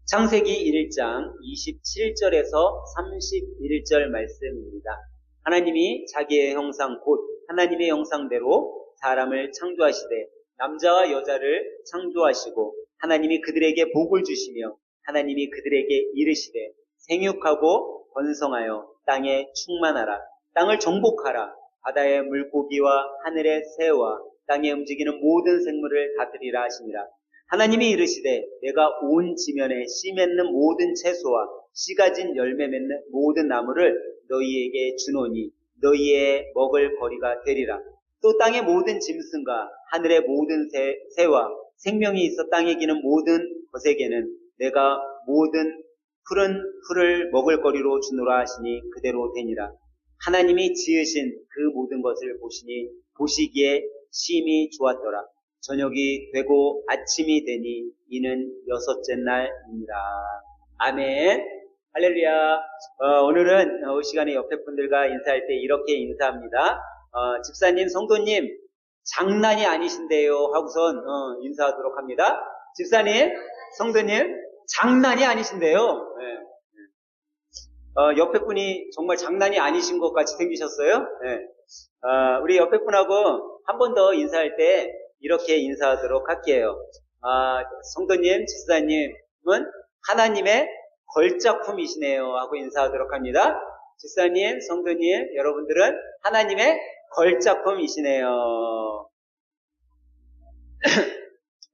창세기 1장 27절에서 31절 말씀입니다. 하나님이 자기의 형상 곧 하나님의 형상대로 사람을 창조하시되 남자와 여자를 창조하시고 하나님이 그들에게 복을 주시며 하나님이 그들에게 이르시되 생육하고 번성하여 땅에 충만하라. 땅을 정복하라. 바다의 물고기와 하늘의 새와 땅에 움직이는 모든 생물을 다스리라 하시니라. 하나님이 이르시되 내가 온 지면에 씨 맺는 모든 채소와 씨 가진 열매 맺는 모든 나무를 너희에게 주노니 너희의 먹을 거리가 되리라. 또 땅의 모든 짐승과 하늘의 모든 새와 생명이 있어 땅에 기는 모든 것에게는 내가 모든 푸른 풀을 먹을 거리로 주노라 하시니 그대로 되니라. 하나님이 지으신 그 모든 것을 보시니 보시기에 심히 좋았더라. 저녁이 되고 아침이 되니 이는 여섯째 날이니라. 아멘. 할렐루야. 오늘은 이 시간에 옆에 분들과 인사할 때 이렇게 인사합니다. 집사님, 성도님, 장난이 아니신데요 하고선 인사하도록 합니다. 집사님, 성도님, 장난이 아니신데요. 네. 옆에 분이 정말 장난이 아니신 것 같이 생기셨어요. 네. 우리 옆에 분하고 한 번 더 인사할 때 이렇게 인사하도록 할게요. 성도님, 집사님은 하나님의 걸작품이시네요 하고 인사하도록 합니다. 집사님, 성도님, 여러분들은 하나님의 걸작품이시네요.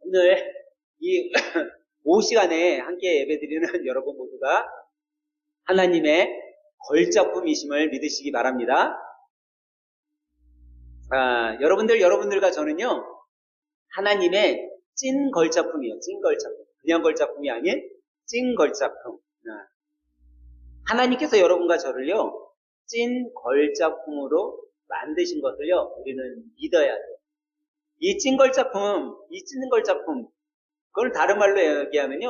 오늘 이 5시간에 함께 예배드리는 여러분 모두가 하나님의 걸작품이심을 믿으시기 바랍니다. 여러분들과 저는요, 하나님의 찐 걸작품이에요. 찐 걸작품. 그냥 걸작품이 아닌 찐 걸작품. 하나님께서 여러분과 저를요, 찐 걸작품으로 만드신 것을요, 우리는 믿어야 돼요. 이 찐 걸작품, 이 찐 걸작품, 그걸 다른 말로 얘기하면요,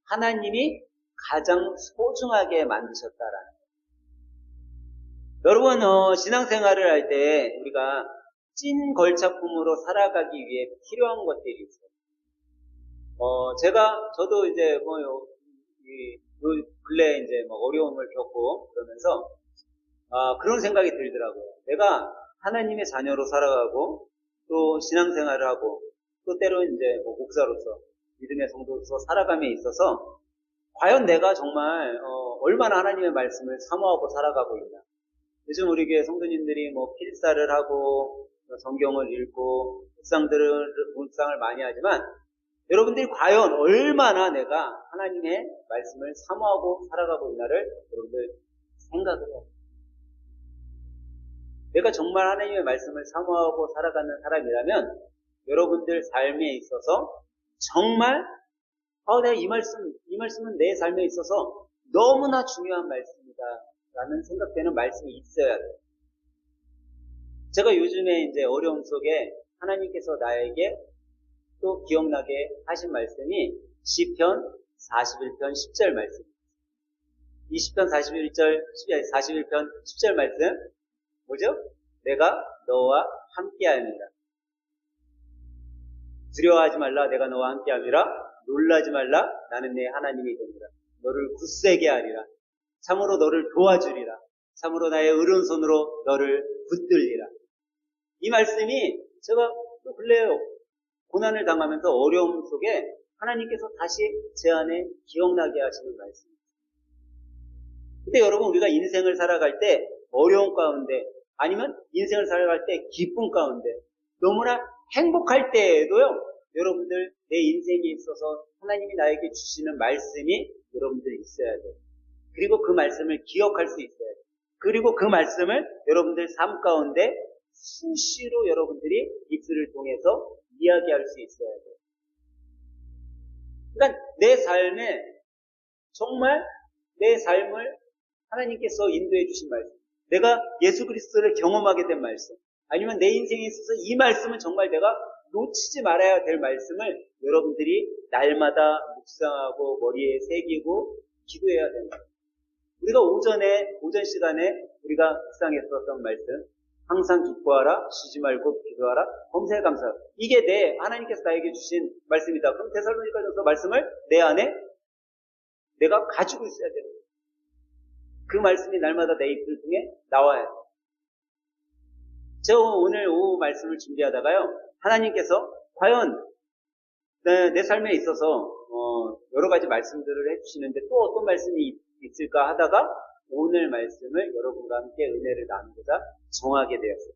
하나님이 가장 소중하게 만드셨다라는 거예요. 여러분, 신앙생활을 할 때 우리가 찐 걸작품으로 살아가기 위해 필요한 것들이 있어요. 저도 이제 근래 이제 어려움을 겪고 그러면서, 그런 생각이 들더라고요. 내가 하나님의 자녀로 살아가고, 또 신앙생활을 하고, 또 때로는 이제 목사로서, 믿음의 성도로서 살아감에 있어서, 과연 내가 정말, 얼마나 하나님의 말씀을 사모하고 살아가고 있나. 요즘 우리 교회 성도님들이 필사를 하고, 성경을 읽고, 묵상을 많이 하지만, 여러분들이 과연 얼마나 내가 하나님의 말씀을 사모하고 살아가고 있나를 여러분들 생각을 해요. 내가 정말 하나님의 말씀을 사모하고 살아가는 사람이라면 여러분들 삶에 있어서 정말 내가 이 말씀은 내 삶에 있어서 너무나 중요한 말씀이다 라는 생각되는 말씀이 있어야 돼요. 제가 요즘에 이제 어려움 속에 하나님께서 나에게 또 기억나게 하신 말씀이 시편 41편 10절 말씀입니다. 이 시편 41편 10절 말씀 뭐죠? 내가 너와 함께하니라. 두려워하지 말라. 내가 너와 함께함이라. 놀라지 말라. 나는 내 하나님이 되리라. 너를 굳세게 하리라. 참으로 너를 도와주리라. 참으로 나의 의로운 손으로 너를 붙들리라. 이 말씀이 제가 또 근래에 고난을 당하면서 어려움 속에 하나님께서 다시 제 안에 기억나게 하시는 말씀입니다. 근데 여러분, 우리가 인생을 살아갈 때 어려움 가운데 아니면 인생을 살아갈 때 기쁨 가운데 너무나 행복할 때에도요, 여러분들 내 인생에 있어서 하나님이 나에게 주시는 말씀이 여러분들 있어야 돼요. 그리고 그 말씀을 기억할 수 있어야 돼요. 그리고 그 말씀을 여러분들 삶 가운데 수시로 여러분들이 입술을 통해서 이야기할 수 있어야 돼요. 그러니까 내 삶에 정말 내 삶을 하나님께서 인도해 주신 말씀, 내가 예수 그리스도를 경험하게 된 말씀, 아니면 내 인생에 있어서 이 말씀은 정말 내가 놓치지 말아야 될 말씀을 여러분들이 날마다 묵상하고 머리에 새기고 기도해야 된다. 우리가 오전 시간에 우리가 묵상했었던 말씀, 항상 기뻐하라, 쉬지 말고 기도하라, 범사에 감사하라. 이게 하나님께서 나에게 주신 말씀이다. 그럼 데살로니가전서 말씀을 내 안에 내가 가지고 있어야 돼요. 그 말씀이 날마다 내 입술 중에 나와야 돼요. 저 오늘 오후 말씀을 준비하다가요, 하나님께서 과연 내 삶에 있어서 여러 가지 말씀들을 해주시는데 또 어떤 말씀이 있을까 하다가 오늘 말씀을 여러분과 함께 은혜를 나누고자 정하게 되었어요.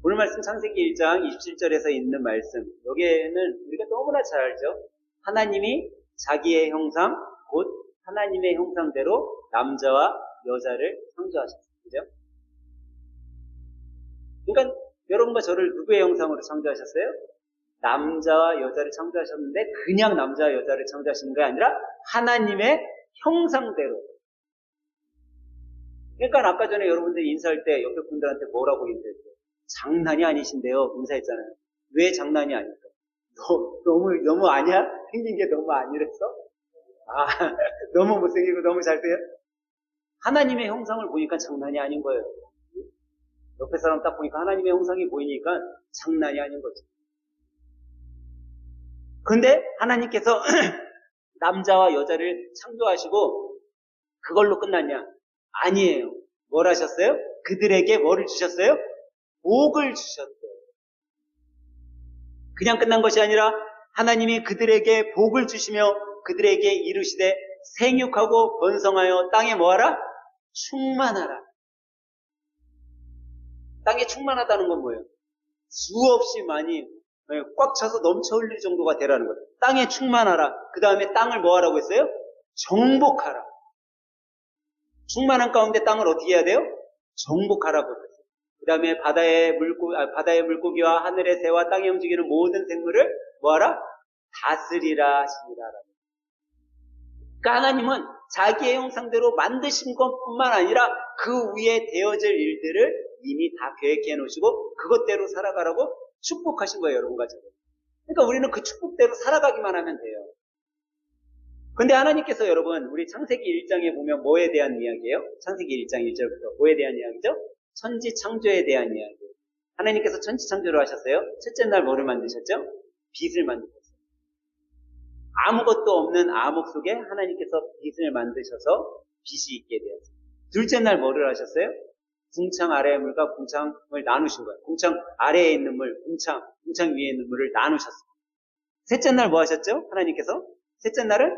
오늘 말씀 창세기 1장 27절에서 있는 말씀, 여기에는 우리가 너무나 잘 알죠. 하나님이 자기의 형상, 곧 하나님의 형상대로 남자와 여자를 창조하셨어요. 그죠? 그러니까 여러분과 저를 누구의 형상으로 창조하셨어요? 남자와 여자를 창조하셨는데 그냥 남자와 여자를 창조하신 게 아니라 하나님의 형상대로. 그러니까 아까 전에 여러분들 인사할 때 옆에 분들한테 뭐라고 인사했어요? 장난이 아니신데요. 인사했잖아요. 왜 장난이 아닐까? 너무 아니야? 생긴 게 너무 아니랬어? 너무 못생기고 너무 잘돼요? 하나님의 형상을 보니까 장난이 아닌 거예요. 옆에 사람 딱 보니까 하나님의 형상이 보이니까 장난이 아닌 거죠. 근데 하나님께서 남자와 여자를 창조하시고 그걸로 끝났냐? 아니에요. 뭘 하셨어요? 그들에게 뭐를 주셨어요? 복을 주셨어요. 그냥 끝난 것이 아니라 하나님이 그들에게 복을 주시며 그들에게 이르시되 생육하고 번성하여 땅에 뭐하라? 충만하라. 땅에 충만하다는 건 뭐예요? 수없이 많이 꽉 차서 넘쳐 흘릴 정도가 되라는 거예요. 땅에 충만하라. 그 다음에 땅을 뭐하라고 했어요? 정복하라. 충만한 가운데 땅을 어떻게 해야 돼요? 정복하라고 했어요. 그 다음에 바다의 물고기와 하늘의 새와 땅에 움직이는 모든 생물을 뭐하라? 다스리라 하시니라. 그러니까 하나님은 자기의 형상대로 만드신 것뿐만 아니라 그 위에 되어질 일들을 이미 다 계획해 놓으시고 그것대로 살아가라고 축복하신 거예요, 여러분과 저를. 그러니까 우리는 그 축복대로 살아가기만 하면 돼요. 근데 하나님께서 여러분, 우리 창세기 1장에 보면 뭐에 대한 이야기예요? 창세기 1장 1절부터 뭐에 대한 이야기죠? 천지 창조에 대한 이야기예요. 하나님께서 천지 창조를 하셨어요. 첫째 날 뭐를 만드셨죠? 빛을 만드셨어요. 아무것도 없는 암흑 속에 하나님께서 빛을 만드셔서 빛이 있게 되었어요. 둘째 날 뭐를 하셨어요? 궁창 아래의 물과 궁창을 나누신 거예요. 궁창 아래에 있는 물, 궁창 위에 있는 물을 나누셨어요. 셋째 날 뭐 하셨죠? 하나님께서 셋째 날은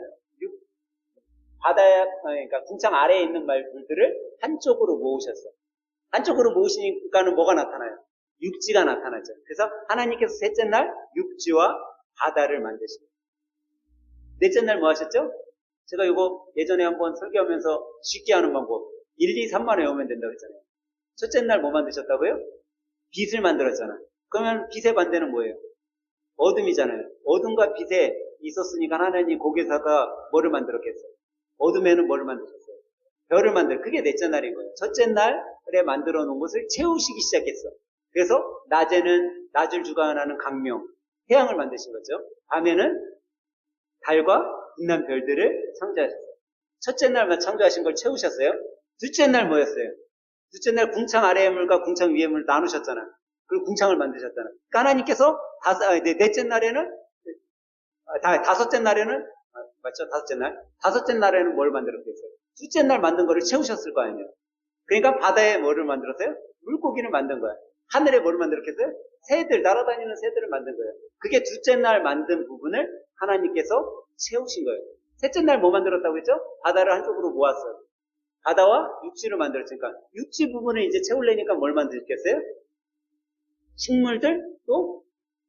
그러니까 궁창 아래에 있는 물들을 한쪽으로 모으셨어요. 한쪽으로 모으시니까는 뭐가 나타나요? 육지가 나타나죠. 그래서 하나님께서 셋째 날 육지와 바다를 만드십니다. 넷째 날 뭐 하셨죠? 제가 이거 예전에 한번 설교하면서 쉽게 하는 방법 1, 2, 3만 외우면 된다고 했잖아요. 첫째 날 뭐 만드셨다고요? 빛을 만들었잖아요. 그러면 빛의 반대는 뭐예요? 어둠이잖아요. 어둠과 빛에 있었으니까 하나님 거기서가 뭐를 만들었겠어요? 어둠에는 뭐를 만드셨어요? 별을 그게 넷째 날인 거예요. 첫째 날에 만들어 놓은 것을 채우시기 시작했어. 그래서 낮에는 낮을 주관하는 강명, 태양을 만드신 거죠. 밤에는 달과 빛난 별들을 창조하셨어요. 첫째 날만 창조하신 걸 채우셨어요. 둘째 날 뭐였어요? 둘째 날 궁창 아래의 물과 궁창 위의 물을 나누셨잖아요. 그리고 궁창을 만드셨잖아요. 그러니까 하나님께서 넷째 날에는 다섯째 날에는 맞죠? 다섯째 날에는 뭘 만들었겠어요? 둘째 날 만든 거를 채우셨을 거 아니에요. 그러니까 바다에 뭐를 만들었어요? 물고기를 만든 거예요. 하늘에 뭐를 만들었겠어요? 새들, 날아다니는 새들을 만든 거예요. 그게 둘째 날 만든 부분을 하나님께서 채우신 거예요. 셋째 날 뭐 만들었다고 했죠? 바다를 한쪽으로 모았어요. 바다와 육지를 만들었으니까 육지 부분을 이제 채우려니까 뭘 만들었겠어요? 식물들 또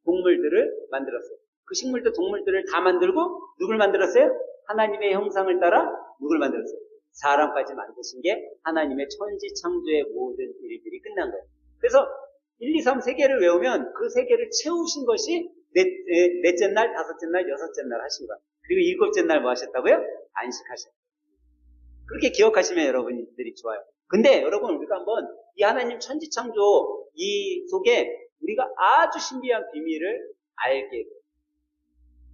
동물들을 만들었어요. 그 식물들 동물들을 다 만들고 누굴 만들었어요? 하나님의 형상을 따라 누굴 만들었어요? 사람까지 만드신 게 하나님의 천지 창조의 모든 일들이 끝난 거예요. 그래서 1, 2, 3 세 개를 외우면 그 세 개를 채우신 것이 넷째 날, 다섯째 날, 여섯째 날 하신 거예요. 그리고 일곱째 날 뭐 하셨다고요? 안식하셨어요. 그렇게 기억하시면 여러분들이 좋아요. 근데 여러분 우리가 한번 이 하나님 천지 창조 이 속에 우리가 아주 신비한 비밀을 알게 돼요.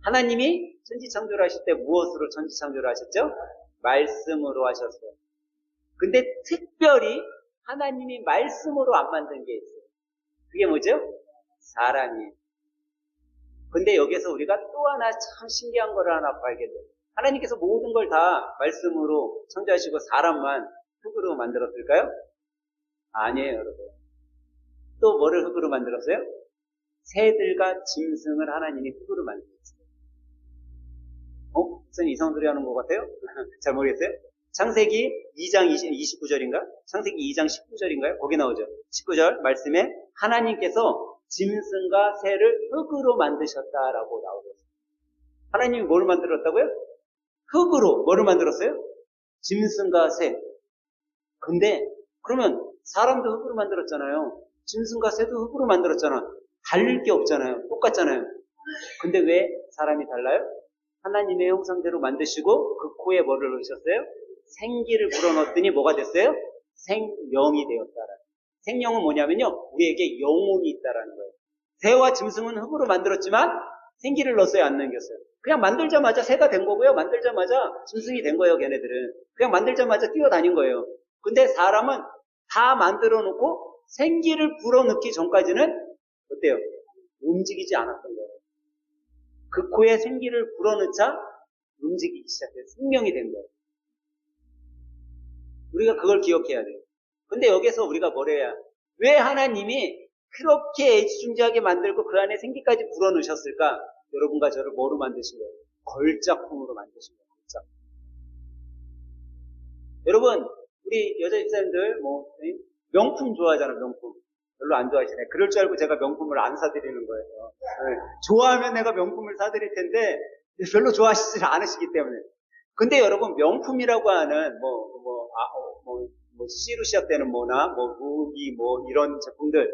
하나님이 천지 창조를 하실 때 무엇으로 천지 창조를 하셨죠? 말씀으로 하셨어요. 근데 특별히 하나님이 말씀으로 안 만든 게 있어요. 그게 뭐죠? 사람이에요. 근데 여기서 우리가 또 하나 참 신기한 거를 하나 발견해요. 하나님께서 모든 걸 다 말씀으로 창조하시고 사람만 흙으로 만들었을까요? 아니에요, 여러분. 또 뭐를 흙으로 만들었어요? 새들과 짐승을 하나님이 흙으로 만들었어요. 무슨 이상한 소리 하는 것 같아요? 잘 모르겠어요? 창세기 2장 29절인가? 창세기 2장 19절인가요? 거기 나오죠. 19절 말씀에 하나님께서 짐승과 새를 흙으로 만드셨다라고 나오고 있어요. 하나님이 뭘 만들었다고요? 흙으로. 뭐를 만들었어요? 짐승과 새. 근데 그러면 사람도 흙으로 만들었잖아요. 짐승과 새도 흙으로 만들었잖아. 달릴 게 없잖아요. 똑같잖아요. 근데 왜 사람이 달라요? 하나님의 형상대로 만드시고 그 코에 뭐를 넣으셨어요? 생기를 불어넣었더니 뭐가 됐어요? 생명이 되었다라는. 생명은 뭐냐면요, 우리에게 영혼이 있다라는 거예요. 새와 짐승은 흙으로 만들었지만 생기를 넣었어요, 안 남겼어요? 그냥 만들자마자 새가 된 거고요. 만들자마자 짐승이 된 거예요, 걔네들은. 그냥 만들자마자 뛰어다닌 거예요. 근데 사람은 다 만들어 놓고 생기를 불어넣기 전까지는 어때요? 움직이지 않았던 거예요. 그 코에 생기를 불어넣자 움직이기 시작해요. 생명이 된 거예요. 우리가 그걸 기억해야 돼요. 근데 여기서 우리가 뭘 해야? 왜 하나님이 그렇게 애지중지하게 만들고 그 안에 생기까지 불어넣으셨을까? 여러분과 저를 뭐로 만드신 거예요? 걸작품으로 만드신 거예요. 걸작. 여러분, 우리 여자 집사님들 명품 좋아하잖아요. 명품. 별로 안 좋아하시네. 그럴 줄 알고 제가 명품을 안 사드리는 거예요. 네. 좋아하면 내가 명품을 사드릴 텐데 별로 좋아하시지 않으시기 때문에. 근데 여러분, 명품이라고 하는 C로 시작되는 무기 이런 제품들,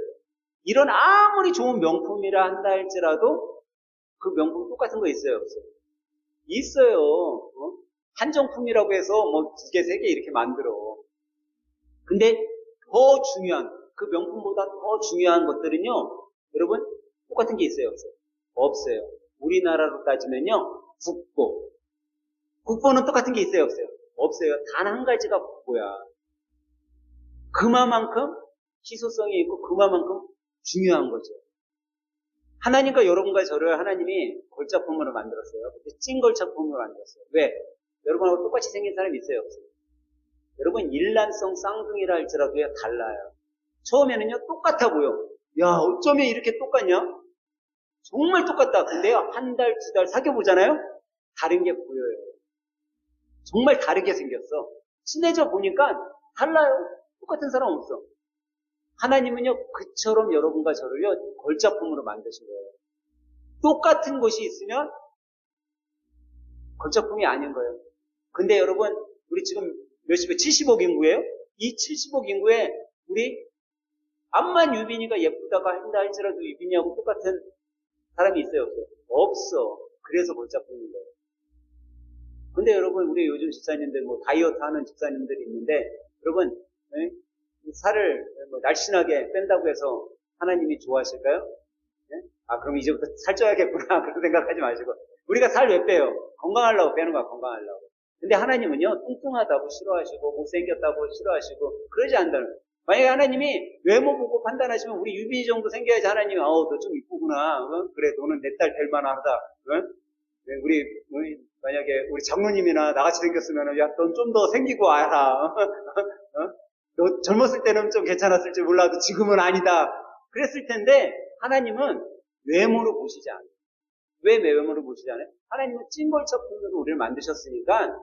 이런 아무리 좋은 명품이라 한다 할지라도 그 명품 똑같은 거 있어요, 없어요? 있어요. 한정품이라고 해서 2개, 3개 이렇게 만들어. 근데 더 중요한, 그 명품보다 더 중요한 것들은요, 여러분, 똑같은 게 있어요, 없어요? 없어요. 우리나라로 따지면요, 국보. 국보는 똑같은 게 있어요, 없어요? 없어요. 단 한 가지가 국보야. 그만큼 희소성이 있고 그만큼 중요한 거죠. 하나님과 여러분과 저를 하나님이 걸작품으로 만들었어요. 찐 걸작품으로 만들었어요. 왜? 여러분하고 똑같이 생긴 사람이 있어요, 없어요? 여러분, 일란성 쌍둥이라 할지라도 달라요. 처음에는요, 똑같아 보여. 야, 어쩌면 이렇게 똑같냐? 정말 똑같다. 근데요, 한 달, 2달 사귀어보잖아요? 다른 게 보여요. 정말 다르게 생겼어. 친해져 보니까 달라요. 똑같은 사람 없어. 하나님은요, 그처럼 여러분과 저를요, 걸작품으로 만드신 거예요. 똑같은 것이 있으면 걸작품이 아닌 거예요. 근데 여러분, 우리 지금 몇십억, 70억 인구예요? 이 70억 인구에 우리 암만 유빈이가 예쁘다가 한다 할지라도 유빈이하고 똑같은 사람이 있어요, 없어요? 없어. 그래서 걸작품인 거예요. 근데 여러분, 우리 요즘 집사님들, 다이어트 하는 집사님들이 있는데, 여러분, 살을 날씬하게 뺀다고 해서 하나님이 좋아하실까요? 네? 그럼 이제부터 살쪄야겠구나. 그런 생각하지 마시고. 우리가 살 왜 빼요? 건강하려고 빼는 거야, 건강하려고. 근데 하나님은요, 뚱뚱하다고 싫어하시고, 못생겼다고 싫어하시고, 그러지 않다는 거예요. 만약에 하나님이 외모 보고 판단하시면 우리 유빈이 정도 생겨야지 하나님이, 너 좀 이쁘구나. 그래, 너는 내 딸 될 만하다. 우리 만약에 우리 장로님이나 나같이 생겼으면, 야, 넌 좀 더 생기고 와라. 너 젊었을 때는 좀 괜찮았을지 몰라도 지금은 아니다. 그랬을 텐데, 하나님은 외모로 보시지 않아요. 왜 외모로 보시지 않아요? 하나님은 찐걸작품으로 우리를 만드셨으니까,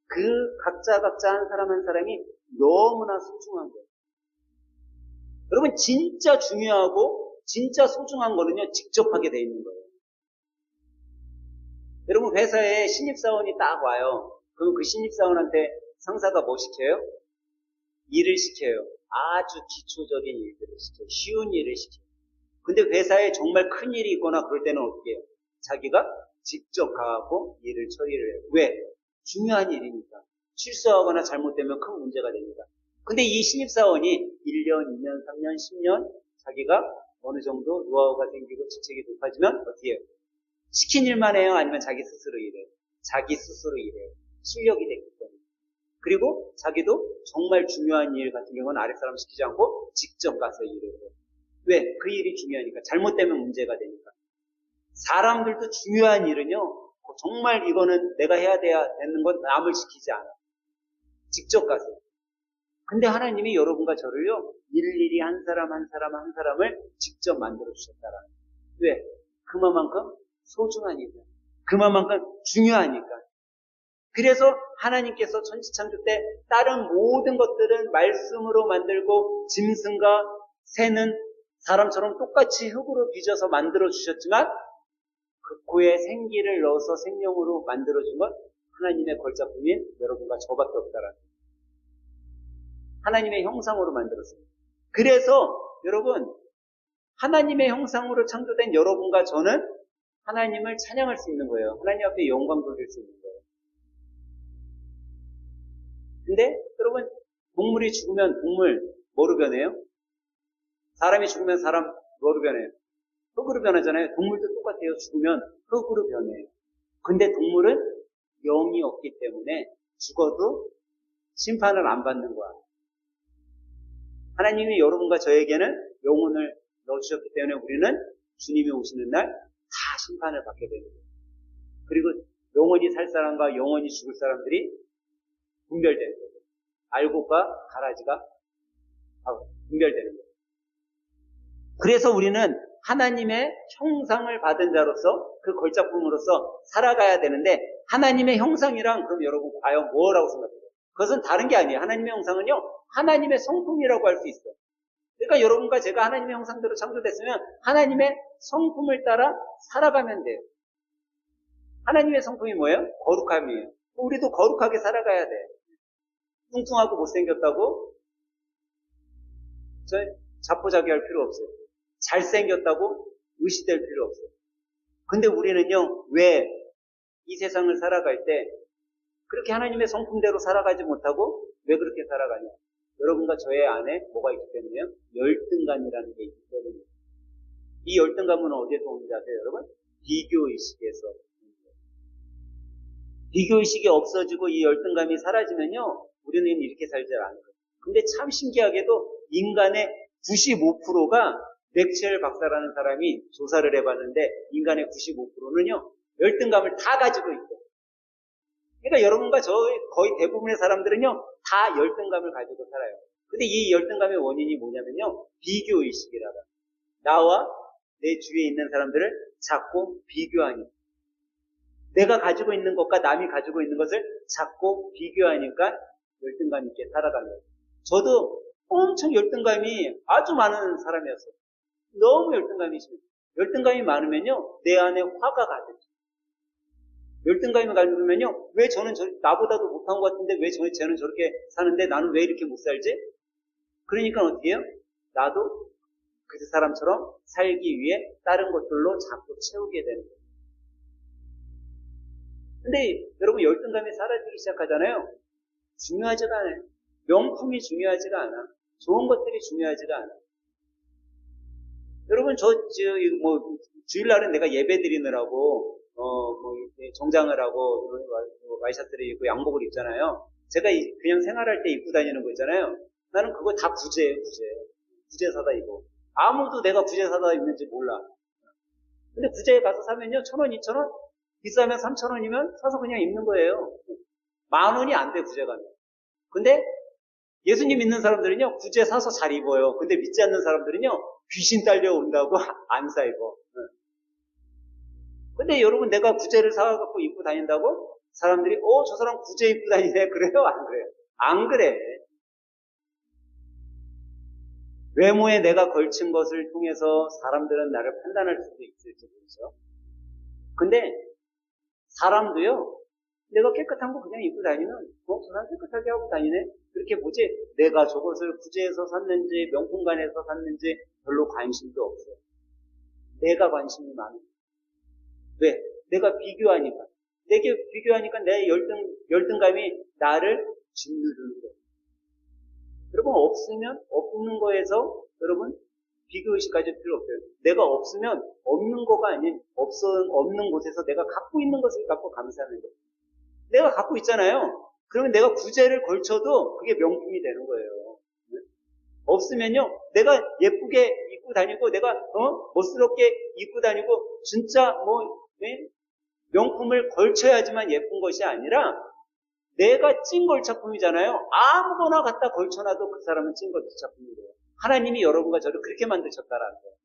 그 각자 한 사람 한 사람이 너무나 소중한 거예요. 여러분, 진짜 중요하고, 진짜 소중한 거는요, 직접 하게 돼 있는 거예요. 여러분, 회사에 신입사원이 딱 와요. 그럼 그 신입사원한테 상사가 뭐 시켜요? 일을 시켜요. 아주 기초적인 일들을 시켜요. 쉬운 일을 시켜요. 근데 회사에 정말 큰 일이 있거나 그럴 때는 어떻게 해요? 자기가 직접 가고 일을 처리를 해요. 왜? 중요한 일이니까. 실수하거나 잘못되면 큰 문제가 됩니다. 근데 이 신입사원이 1년, 2년, 3년, 10년 자기가 어느 정도 노하우가 생기고 직책이 높아지면 어떻게 해요? 시킨 일만 해요? 아니면 자기 스스로 일해요? 자기 스스로 일해요. 실력이 됐기 때문에. 그리고 자기도 정말 중요한 일 같은 경우는 아랫사람 시키지 않고 직접 가서 일을 해요. 왜? 그 일이 중요하니까. 잘못되면 문제가 되니까. 사람들도 중요한 일은요, 정말 이거는 내가 해야 되는 건 남을 시키지 않아. 직접 가세요. 근데 하나님이 여러분과 저를요, 일일이 한 사람 한 사람을 직접 만들어 주셨다라. 왜? 그만큼 소중하니까. 그만큼 중요하니까. 그래서 하나님께서 천지창조 때 다른 모든 것들은 말씀으로 만들고 짐승과 새는 사람처럼 똑같이 흙으로 빚어서 만들어 주셨지만 그 코에 생기를 넣어서 생명으로 만들어 준 건 하나님의 걸작품인 여러분과 저밖에 없다라는 거예요. 하나님의 형상으로 만들었습니다. 그래서 여러분, 하나님의 형상으로 창조된 여러분과 저는 하나님을 찬양할 수 있는 거예요. 하나님 앞에 영광 돌릴 수 있는 거예요. 근데 여러분, 동물이 죽으면 동물 뭐로 변해요? 사람이 죽으면 사람 뭐로 변해요? 흙으로 변하잖아요. 동물도 똑같아요. 죽으면 흙으로 변해요. 근데 동물은 영이 없기 때문에 죽어도 심판을 안 받는 거야. 하나님이 여러분과 저에게는 영혼을 넣어주셨기 때문에 우리는 주님이 오시는 날 다 심판을 받게 되는 거예요. 그리고 영원히 살 사람과 영원히 죽을 사람들이 분별되는 거예요. 알곡과 가라지가 분별되는 거예요. 그래서 우리는 하나님의 형상을 받은 자로서 그 걸작품으로서 살아가야 되는데 하나님의 형상이란 그럼 여러분 과연 뭐라고 생각해요? 그것은 다른 게 아니에요. 하나님의 형상은요, 하나님의 성품이라고 할 수 있어요. 그러니까 여러분과 제가 하나님의 형상대로 창조됐으면 하나님의 성품을 따라 살아가면 돼요. 하나님의 성품이 뭐예요? 거룩함이에요. 우리도 거룩하게 살아가야 돼. 뚱뚱하고 못생겼다고 자포자기할 필요 없어요. 잘생겼다고 의시될 필요 없어요. 근데 우리는요, 왜 이 세상을 살아갈 때 그렇게 하나님의 성품대로 살아가지 못하고 왜 그렇게 살아가냐? 여러분과 저의 안에 뭐가 있기 때문에요? 열등감이라는 게 있기 때문에. 이 열등감은 어디에서 오는지 아세요, 여러분? 비교의식에서. 비교의식이 없어지고 이 열등감이 사라지면요, 우리는 이렇게 살지 않아요. 근데 참 신기하게도 인간의 95%가 맥첼 박사라는 사람이 조사를 해봤는데 인간의 95%는요, 열등감을 다 가지고 있고. 그러니까 여러분과 저희 거의 대부분의 사람들은요, 다 열등감을 가지고 살아요. 근데 이 열등감의 원인이 뭐냐면요, 비교의식이라다. 나와 내 주위에 있는 사람들을 자꾸 비교하니까. 내가 가지고 있는 것과 남이 가지고 있는 것을 자꾸 비교하니까 열등감 있게 살아가는 거예요. 저도 엄청 열등감이 아주 많은 사람이었어요. 너무 열등감이 심해요. 열등감이 많으면요, 내 안에 화가 가득해요. 열등감이 가지면요, 왜 저는 나보다도 못한 것 같은데 왜 쟤는 저렇게 사는데 나는 왜 이렇게 못 살지? 그러니까 어떻게 해요? 나도 그 사람처럼 살기 위해 다른 것들로 자꾸 채우게 되는 거예요. 근데 여러분, 열등감이 사라지기 시작하잖아요. 중요하지가 않아요. 명품이 중요하지가 않아. 좋은 것들이 중요하지가 않아. 여러분, 주일날은 내가 예배 드리느라고 정장을 하고 와이셔츠를 입고 양복을 입잖아요. 제가 그냥 생활할 때 입고 다니는 거 있잖아요. 나는 그거 다 부재예요, 부재. 부재 사다 입고. 아무도 내가 부재 사다 입는지 몰라. 근데 부재에 가서 사면요, 1,000원, 2,000원? 비싸면 3,000원이면 사서 그냥 입는 거예요. 10,000원이 안 돼, 부재 가면. 근데 예수님 믿는 사람들은요, 부재 사서 잘 입어요. 근데 믿지 않는 사람들은요, 귀신 딸려온다고 안 사 입어. 근데 여러분, 내가 구제를 사갖고 입고 다닌다고? 사람들이, 저 사람 구제 입고 다니네. 그래요? 안 그래요? 안 그래. 외모에 내가 걸친 것을 통해서 사람들은 나를 판단할 수도 있을지 모르죠. 근데 사람도요, 내가 깨끗한 거 그냥 입고 다니면, 저 사람 깨끗하게 하고 다니네? 그렇게 보지, 내가 저것을 구제에서 샀는지, 명품관에서 샀는지 별로 관심도 없어요. 내가 관심이 많아요. 왜? 내가 비교하니까. 내게 비교하니까 내 열등감이 나를 짓누르는 거예요. 여러분, 없는 거에서 여러분, 비교의식 가질 필요 없어요. 내가 없으면 없는 거가 아닌, 없는 곳에서 내가 갖고 있는 것을 갖고 감사하는 거예요. 내가 갖고 있잖아요. 그러면 내가 구제를 걸쳐도 그게 명품이 되는 거예요. 없으면요, 내가 예쁘게 입고 다니고, 내가, 멋스럽게 입고 다니고, 진짜, 명품을 걸쳐야지만 예쁜 것이 아니라 내가 찐 걸작품이잖아요. 아무거나 갖다 걸쳐놔도 그 사람은 찐 걸작품이래요. 하나님이 여러분과 저를 그렇게 만드셨다라는 거예요.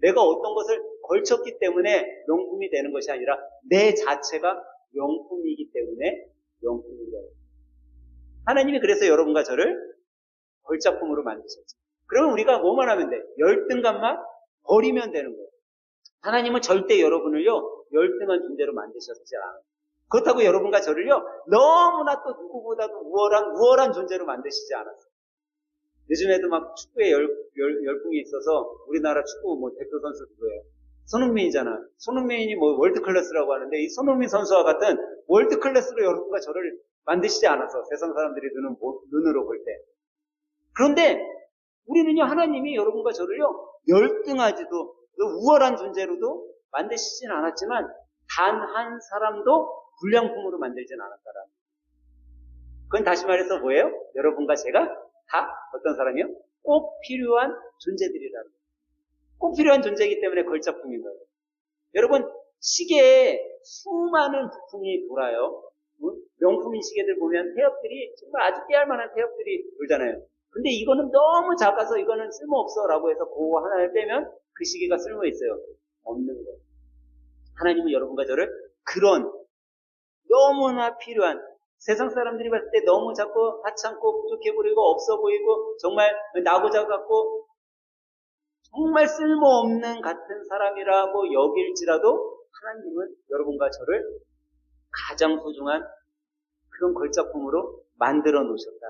내가 어떤 것을 걸쳤기 때문에 명품이 되는 것이 아니라 내 자체가 명품이기 때문에 명품이래요. 하나님이 그래서 여러분과 저를 걸작품으로 만드셨죠. 그러면 우리가 뭐만 하면 돼? 열등감만 버리면 되는 거예요. 하나님은 절대 여러분을요 열등한 존재로 만드셨지 않아요. 그렇다고 여러분과 저를요 너무나 또 누구보다도 우월한 존재로 만드시지 않았어요. 요즘에도 막 축구에 열풍이 있어서 우리나라 축구 대표 선수 누구예요? 손흥민이잖아. 손흥민이 월드 클래스라고 하는데 이 손흥민 선수와 같은 월드 클래스로 여러분과 저를 만드시지 않아서 세상 사람들이 눈으로 볼 때. 그런데 우리는요 하나님이 여러분과 저를요 열등하지도 우월한 존재로도 만드시진 않았지만 단 한 사람도 불량품으로 만들진 않았다라. 그건 다시 말해서 뭐예요? 여러분과 제가 다 어떤 사람이요? 꼭 필요한 존재들이라는 거예요. 꼭 필요한 존재이기 때문에 걸작품인 거예요. 여러분 시계에 수많은 부품이 돌아요. 명품인 시계들 보면 태엽들이 정말 아주 깨알만한 태엽들이 돌잖아요. 근데 이거는 너무 작아서 이거는 쓸모없어 라고 해서 그거 하나를 빼면 그 시계가 쓸모있어요. 없는 거예요. 하나님은 여러분과 저를 그런 너무나 필요한 세상 사람들이 봤을 때 너무 작고 하찮고 부족해 보이고 없어 보이고 정말 나고자 같고 정말 쓸모없는 같은 사람이라고 여길지라도 하나님은 여러분과 저를 가장 소중한 그런 걸작품으로 만들어 놓으셨다.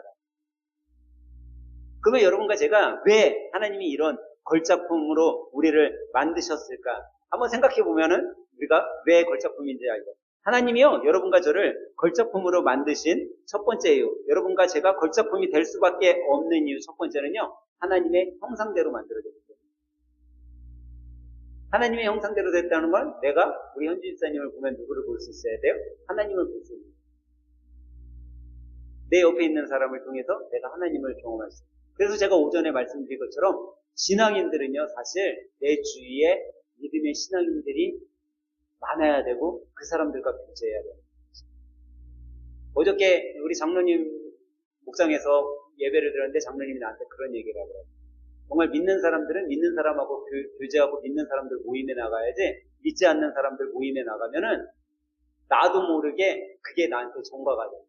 그러면 여러분과 제가 왜 하나님이 이런 걸작품으로 우리를 만드셨을까? 한번 생각해 보면은 우리가 왜 걸작품인지 알죠. 하나님이요, 여러분과 저를 걸작품으로 만드신 첫 번째 이유, 여러분과 제가 걸작품이 될 수밖에 없는 이유 첫 번째는요, 하나님의 형상대로 만들어졌기 때문에. 하나님의 형상대로 됐다는 건 내가 우리 현주 집사님을 보면 누구를 볼 수 있어야 돼요? 하나님을 볼 수 있는 거예요. 내 옆에 있는 사람을 통해서 내가 하나님을 경험할 수 있어요. 그래서 제가 오전에 말씀드린 것처럼 신앙인들은요, 사실 내 주위에 믿음의 신앙인들이 많아야 되고 그 사람들과 교제해야 돼요. 어저께 우리 장로님 목장에서 예배를 드렸는데 장로님이 나한테 그런 얘기를 하더라고요. 정말 믿는 사람들은 믿는 사람하고 교제하고 믿는 사람들 모임에 나가야지 믿지 않는 사람들 모임에 나가면은 나도 모르게 그게 나한테 전가가 돼요.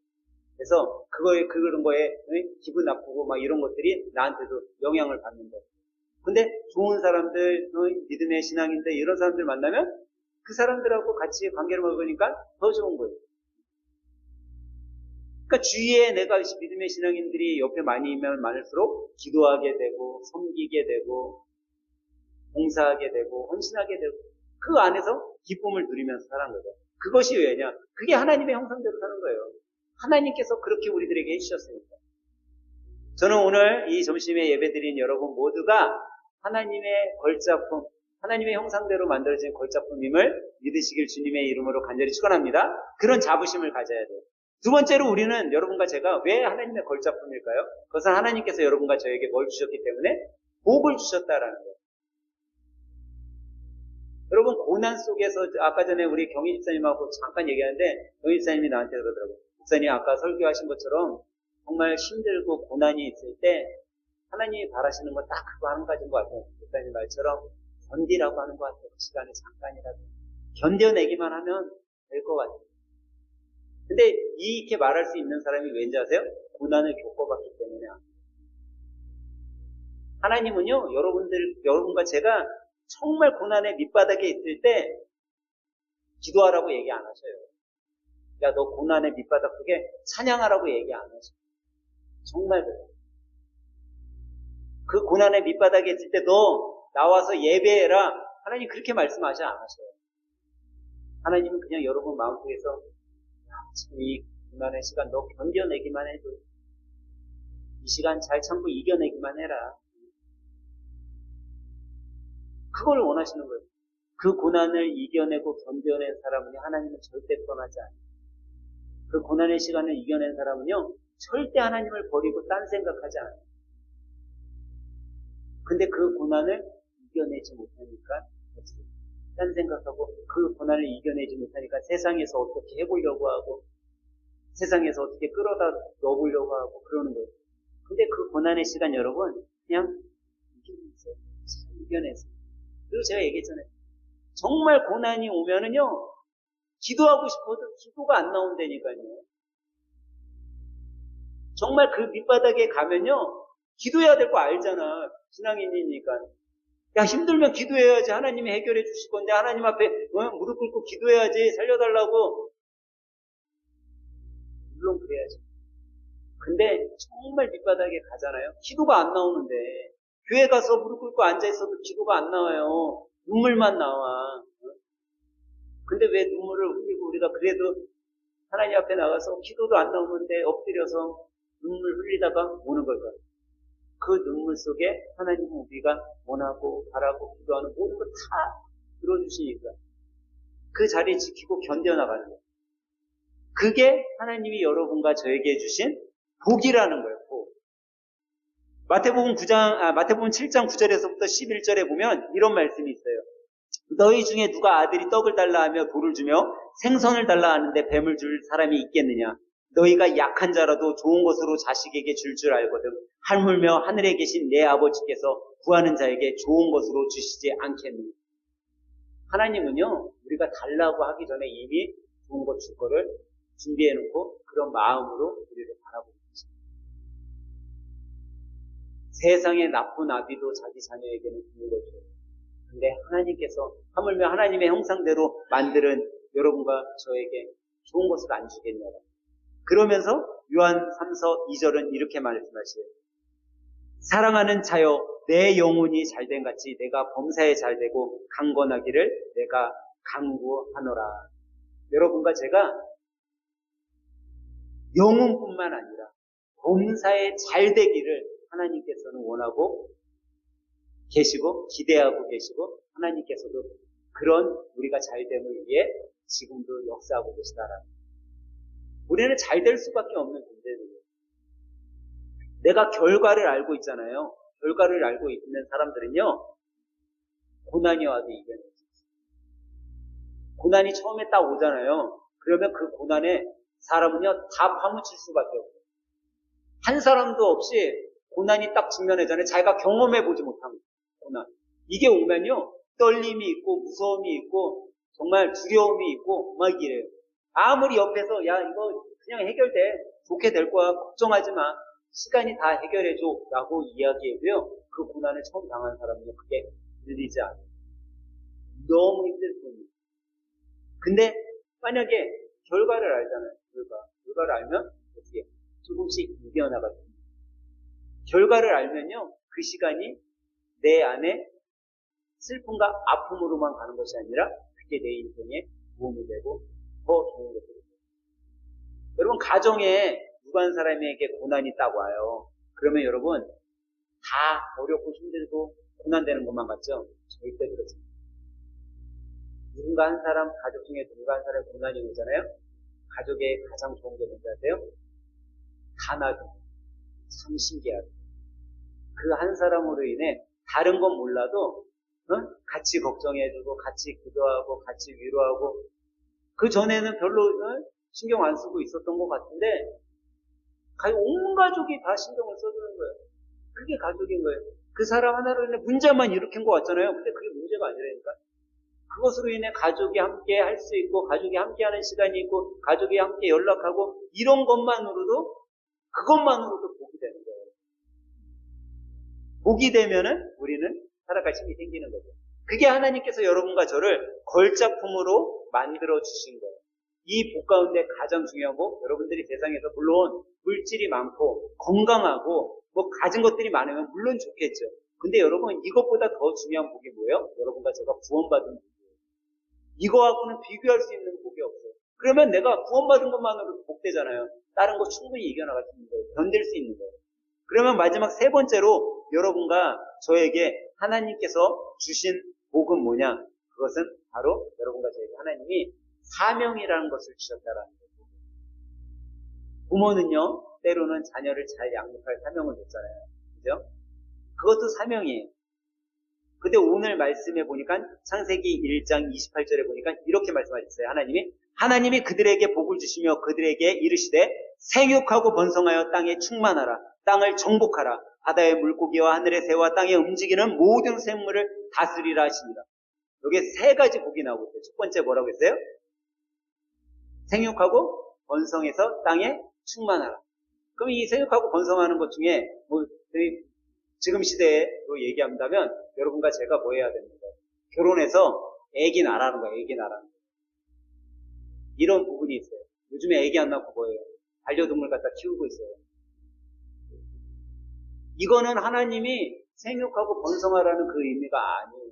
그래서 그런 거에 기분 나쁘고 막 이런 것들이 나한테도 영향을 받는 거예요. 근데 좋은 사람들, 믿음의 신앙인들 이런 사람들 만나면 그 사람들하고 같이 관계를 먹으니까 더 좋은 거예요. 그러니까 주위에 내가 믿음의 신앙인들이 옆에 많이 있면 많을수록 기도하게 되고 섬기게 되고 봉사하게 되고 헌신하게 되고 그 안에서 기쁨을 누리면서 사는 거죠. 그것이 왜냐? 그게 하나님의 형상대로 사는 거예요. 하나님께서 그렇게 우리들에게 해주셨으니까. 저는 오늘 이 점심에 예배드린 여러분 모두가 하나님의 걸작품, 하나님의 형상대로 만들어진 걸작품임을 믿으시길 주님의 이름으로 간절히 축원합니다. 그런 자부심을 가져야 돼요. 두 번째로 우리는 여러분과 제가 왜 하나님의 걸작품일까요? 그것은 하나님께서 여러분과 저에게 뭘 주셨기 때문에 복을 주셨다라는 거예요. 여러분 고난 속에서 아까 전에 우리 경희 집사님하고 잠깐 얘기하는데 경희 집사님이 나한테 그러더라고요. 목사님 아까 설교하신 것처럼 정말 힘들고 고난이 있을 때 하나님이 바라시는 건 딱 그거 한 가지인 것 같아요. 목사님 말처럼 견디라고 하는 것 같아요. 그 시간에 잠깐이라도 견뎌내기만 하면 될 것 같아요. 근데 이렇게 말할 수 있는 사람이 왠지 아세요? 고난을 겪어봤기 때문이야. 하나님은요 여러분과 제가 정말 고난의 밑바닥에 있을 때 기도하라고 얘기 안 하셔요. 야, 너 고난의 밑바닥 속에 찬양하라고 얘기 안 하셔요. 정말 그래요. 그 고난의 밑바닥에 있을 때 너 나와서 예배해라. 하나님 그렇게 말씀하지 않으셔요. 하나님은 그냥 여러분 마음속에서 이 고난의 시간 너 견뎌내기만 해도 이 시간 잘 참고 이겨내기만 해라. 그걸 원하시는 거예요. 그 고난을 이겨내고 견뎌낸 사람은요 하나님은 절대 떠나지 않아요. 그 고난의 시간을 이겨낸 사람은요 절대 하나님을 버리고 딴 생각하지 않아요. 근데 그 고난을 이겨내지 못하니까 딴 생각하고 그 고난을 이겨내지 못하니까 세상에서 어떻게 해보려고 하고 세상에서 어떻게 끌어다 넣어보려고 하고 그러는 거예요. 근데 그 고난의 시간 여러분 그냥 이겨내세요. 이겨내세요. 그리고 제가 얘기했잖아요. 정말 고난이 오면은요 기도하고 싶어도 기도가 안 나온다니까요. 정말 그 밑바닥에 가면요 기도해야 될 거 알잖아. 신앙인이니까. 야 힘들면 기도해야지. 하나님이 해결해 주실 건데 하나님 앞에 무릎 꿇고 기도해야지. 살려달라고. 물론 그래야지. 근데 정말 밑바닥에 가잖아요. 기도가 안 나오는데 교회 가서 무릎 꿇고 앉아있어도 기도가 안 나와요. 눈물만 나와. 근데 왜 눈물을 흘리고 우리가 그래도 하나님 앞에 나가서 기도도 안 나오는데 엎드려서 눈물 흘리다가 오는 걸까요? 그 눈물 속에 하나님은 우리가 원하고 바라고 기도하는 모든 걸 다 들어주시니까 그 자리 지키고 견뎌나가는 거예요. 그게 하나님이 여러분과 저에게 주신 복이라는 거예요. 복. 마태복음 7장 9절에서부터 11절에 보면 이런 말씀이 있어요. 너희 중에 누가 아들이 떡을 달라 하며 돌을 주며 생선을 달라 하는데 뱀을 줄 사람이 있겠느냐? 너희가 약한 자라도 좋은 것으로 자식에게 줄 알거든. 하물며 하늘에 계신 내 아버지께서 구하는 자에게 좋은 것으로 주시지 않겠느냐? 하나님은요, 우리가 달라고 하기 전에 이미 좋은 것 줄 거를 준비해 놓고 그런 마음으로 우리를 바라보고 있습니다. 세상의 나쁜 아비도 자기 자녀에게는 주는 거죠. 근데 하나님께서 하물며 하나님의 형상대로 만드는 여러분과 저에게 좋은 것을 안 주겠냐. 그러면서 요한 3서 2절은 이렇게 말씀하시요. 사랑하는 자여 내 영혼이 잘된 같이 내가 범사에 잘되고 강건하기를 내가 강구하노라. 여러분과 제가 영혼뿐만 아니라 범사에 잘되기를 하나님께서는 원하고 계시고 기대하고 계시고 하나님께서도 그런 우리가 잘됨을 위해 지금도 역사하고 계시다라는 거예요. 우리는 잘될 수밖에 없는 존재들이에요. 내가 결과를 알고 있잖아요. 결과를 알고 있는 사람들은요. 고난이 와도 이겨낼 수 있어요. 고난이 처음에 딱 오잖아요. 그러면 그 고난에 사람은요. 다 파묻힐 수밖에 없어요. 한 사람도 없이 고난이 딱 직면하잖아요. 자기가 경험해보지 못한 고난. 이게 오면요. 떨림이 있고 무서움이 있고 정말 두려움이 있고 막 이래요. 아무리 옆에서 야 이거 그냥 해결돼. 좋게 될 거야. 걱정하지 마. 시간이 다 해결해줘. 라고 이야기해도요. 그 고난을 처음 당한 사람은요. 그게 들리지 않아요. 너무 힘들 뿐이에요. 근데 만약에 결과를 알잖아요. 결과를 알면 어떻게 조금씩 이겨나가죠. 결과를 알면요. 그 시간이 내 안에 슬픔과 아픔으로만 가는 것이 아니라 그게 내 인생에 도움이 되고 더 좋은 것들이 돼요. 여러분 가정에 누가 한 사람에게 고난이 딱 와요. 그러면 여러분 다 어렵고 힘들고 고난되는 것만 같죠? 절대 그렇지 않아요. 누군가 한 사람, 가족 중에 누군가 한 사람의 고난이 오잖아요. 가족의 가장 좋은 게 뭔지 아세요? 단합이. 참 신기하다. 그 한 사람으로 인해 다른 건 몰라도 같이 걱정해주고 같이 기도하고 같이 위로하고 그 전에는 별로 신경 안 쓰고 있었던 것 같은데 온 가족이 다 신경을 써주는 거예요. 그게 가족인 거예요. 그 사람 하나로 인해 문제만 일으킨 것 같잖아요. 근데 그게 문제가 아니라니까. 그것으로 인해 가족이 함께 할 수 있고 가족이 함께 하는 시간이 있고 가족이 함께 연락하고 이런 것만으로도 그것만으로도 복이 되는 거예요. 복이 되면은 우리는 살아갈 힘이 생기는 거죠. 그게 하나님께서 여러분과 저를 걸작품으로 만들어 주신 거예요. 이 복 가운데 가장 중요한 거 여러분들이 세상에서 물론 물질이 많고 건강하고 뭐 가진 것들이 많으면 물론 좋겠죠. 근데 여러분 이것보다 더 중요한 복이 뭐예요? 여러분과 제가 구원받은 복이에요. 이거하고는 비교할 수 있는 복이 없어요. 그러면 내가 구원받은 것만으로도 복되잖아요. 다른 거 충분히 이겨나갈 수 있는 거예요. 견딜 수 있는 거예요. 그러면 마지막 세 번째로 여러분과 저에게 하나님께서 주신 복은 뭐냐? 그것은 바로 여러분과 저에게 하나님이 사명이라는 것을 주셨다라는 거죠. 부모는요, 때로는 자녀를 잘 양육할 사명을 줬잖아요. 그죠? 그것도 사명이에요. 근데 오늘 말씀에 보니까 창세기 1장 28절에 보니까 이렇게 말씀하셨어요. 하나님이 그들에게 복을 주시며 그들에게 이르시되 생육하고 번성하여 땅에 충만하라. 땅을 정복하라. 바다의 물고기와 하늘의 새와 땅에 움직이는 모든 생물을 다스리라 하십니다. 여기에 세 가지 복이 나오고 있어요. 첫 번째 뭐라고 했어요? 생육하고 번성해서 땅에 충만하라. 그럼 이 생육하고 번성하는 것 중에 지금 시대에 얘기한다면 여러분과 제가 뭐 해야 됩니까? 결혼해서 애기 낳으라는 거예요. 애기 낳으라는 거예요. 이런 부분이 있어요. 요즘에 애기 안 낳고 뭐예요? 반려동물 갖다 키우고 있어요. 이거는 하나님이 생육하고 번성하라는 그 의미가 아니에요.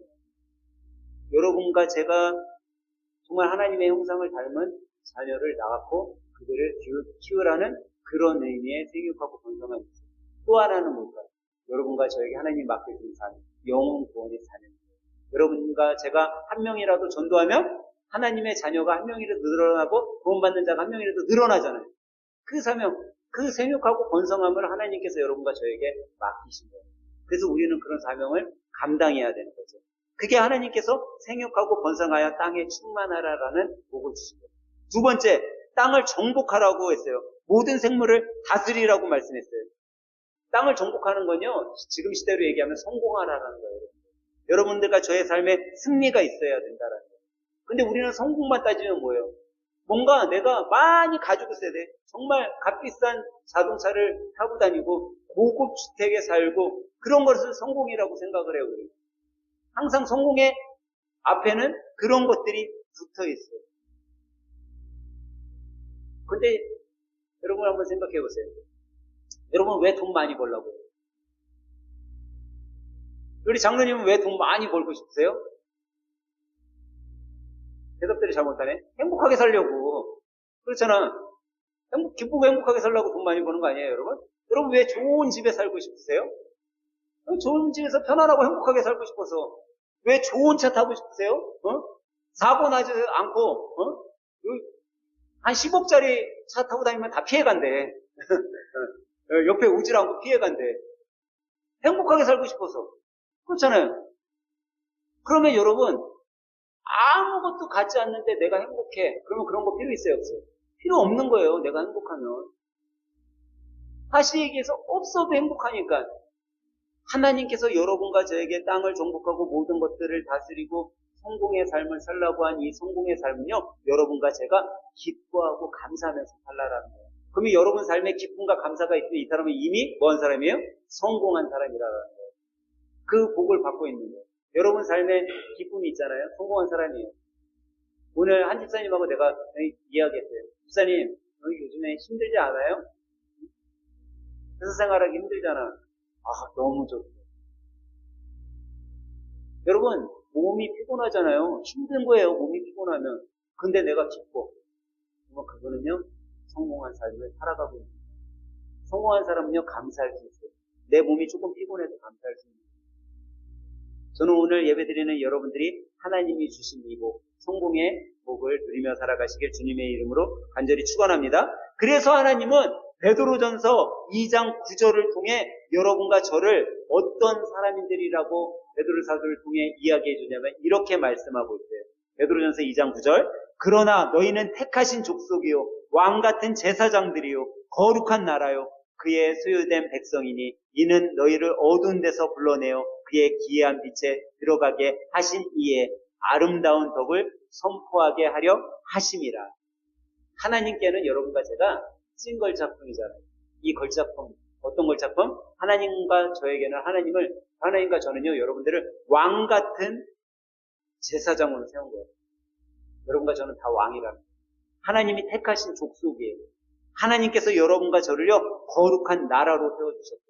여러분과 제가 정말 하나님의 형상을 닮은 자녀를 낳았고 그들을 키우라는 그런 의미의 생육하고 번성한 있어요. 또 하나는 뭘까요? 여러분과 저에게 하나님이 맡겨준 삶, 영혼 구원의 삶입니다. 여러분과 제가 한 명이라도 전도하면 하나님의 자녀가 한 명이라도 늘어나고 구원받는 자가 한 명이라도 늘어나잖아요. 그 사명, 그 생육하고 번성함을 하나님께서 여러분과 저에게 맡기신 거예요. 그래서 우리는 그런 사명을 감당해야 되는 거죠. 그게 하나님께서 생육하고 번성하여 땅에 충만하라라는 복을 주신 거예요. 두 번째, 땅을 정복하라고 했어요. 모든 생물을 다스리라고 말씀했어요. 땅을 정복하는 건요, 지금 시대로 얘기하면 성공하라는 거예요. 여러분들과 저의 삶에 승리가 있어야 된다는 거예요. 근데 우리는 성공만 따지면 뭐예요? 뭔가 내가 많이 가지고 있어야 돼. 정말 값비싼 자동차를 타고 다니고 고급 주택에 살고 그런 것을 성공이라고 생각을 해요. 우리. 항상 성공의 앞에는 그런 것들이 붙어 있어요. 근데 여러분 한번 생각해 보세요. 여러분 왜 돈 많이 벌라고 해요? 우리 장로님은 왜 돈 많이 벌고 싶으세요? 대답들이 잘못하네. 행복하게 살려고. 그렇잖아. 기쁘고 행복하게 살려고 돈 많이 버는 거 아니에요, 여러분? 여러분 왜 좋은 집에 살고 싶으세요? 좋은 집에서 편안하고 행복하게 살고 싶어서. 왜 좋은 차 타고 싶으세요? 사고 나지 않고, 한 10억짜리 차 타고 다니면 다 피해간대. 옆에 오질 않고 피해간대. 행복하게 살고 싶어서. 그렇잖아요. 그러면 여러분, 아무것도 갖지 않는데 내가 행복해. 그러면 그런 거 필요 있어요, 없어요? 필요 없는 거예요, 내가 행복하면. 다시 얘기해서 없어도 행복하니까. 하나님께서 여러분과 저에게 땅을 정복하고 모든 것들을 다스리고 성공의 삶을 살라고 한 이 성공의 삶은요, 여러분과 제가 기뻐하고 감사하면서 살라라는 거예요. 그러면 여러분 삶에 기쁨과 감사가 있으면 이 사람은 이미 뭐한 사람이에요? 성공한 사람이라는 거예요. 그 복을 받고 있는 거예요. 여러분 삶에 기쁨이 있잖아요. 성공한 사람이에요. 오늘 한 집사님하고 내가 이야기했어요. 집사님, 여기 요즘에 힘들지 않아요? 회사 생활하기 힘들잖아. 너무 좋고. 여러분, 몸이 피곤하잖아요. 힘든 거예요, 몸이 피곤하면. 근데 내가 기뻐. 그러면 그거는요, 성공한 삶을 살아가고 있는 거예요. 성공한 사람은요, 감사할 수 있어요. 내 몸이 조금 피곤해도 감사할 수 있는 거예요. 저는 오늘 예배드리는 여러분들이 하나님이 주신 이 복, 성공의 복을 누리며 살아가시길 주님의 이름으로 간절히 축원합니다. 그래서 하나님은 베드로전서 2장 9절을 통해 여러분과 저를 어떤 사람인들이라고 베드로사도를 통해 이야기해 주냐면 이렇게 말씀하고 있어요. 베드로전서 2장 9절. 그러나 너희는 택하신 족속이요 왕같은 제사장들이요 거룩한 나라요 그의 소유된 백성이니 이는 너희를 어두운 데서 불러내어 그의 기이한 빛에 들어가게 하신 이의 아름다운 덕을 선포하게 하려 하심이라. 하나님께는 여러분과 제가 찐 걸작품이잖아요. 이 걸작품, 어떤 걸작품? 하나님과 저에게는 하나님과 저는요, 여러분들을 왕같은 제사장으로 세운 거예요. 여러분과 저는 다 왕이라는 거예요. 하나님이 택하신 족속이에요. 하나님께서 여러분과 저를요, 거룩한 나라로 세워주셨어요.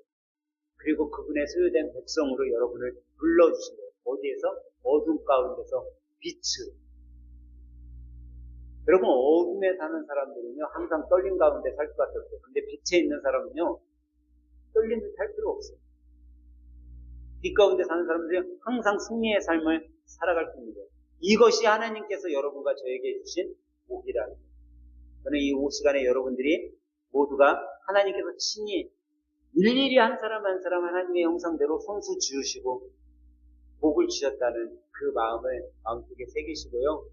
그리고 그분의 소유된 백성으로 여러분을 불러주신 거예요. 어디에서? 어둠 가운데서 빛으로. 여러분, 어둠에 사는 사람들은요, 항상 떨림 가운데 살 것 같았어요. 근데 빛에 있는 사람은요, 떨림 듯 할 필요 없어요. 빛 가운데 사는 사람들은 항상 승리의 삶을 살아갈 수 있는 거예요. 이것이 하나님께서 여러분과 저에게 주신 복이라는 거예요. 저는 이 시간에 여러분들이 모두가 하나님께서 친히 일일이 한 사람 한 사람 하나님의 형상대로 손수 지으시고 복을 주셨다는 그 마음을 마음속에 새기시고요.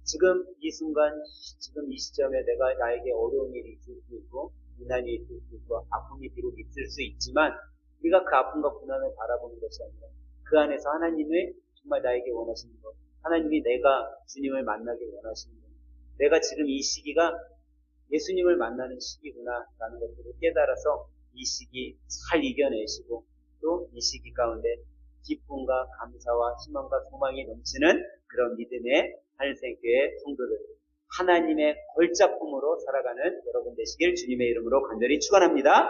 지금 이 순간, 지금 이 시점에 내가 나에게 어려운 일이 있을 수 있고, 비난이 있을 수 있고, 아픔이 비록 있을 수 있지만, 우리가 그 아픔과 고난을 바라보는 것이 아니라, 그 안에서 하나님의 정말 나에게 원하시는 것, 하나님이 내가 주님을 만나길 원하시는 것, 내가 지금 이 시기가 예수님을 만나는 시기구나, 라는 것들을 깨달아서 이 시기 잘 이겨내시고, 또 이 시기 가운데 기쁨과 감사와 희망과 소망이 넘치는 그런 믿음의 하늘생교회 성도들, 하나님의 걸작품으로 살아가는 여러분 되시길 주님의 이름으로 간절히 축원합니다.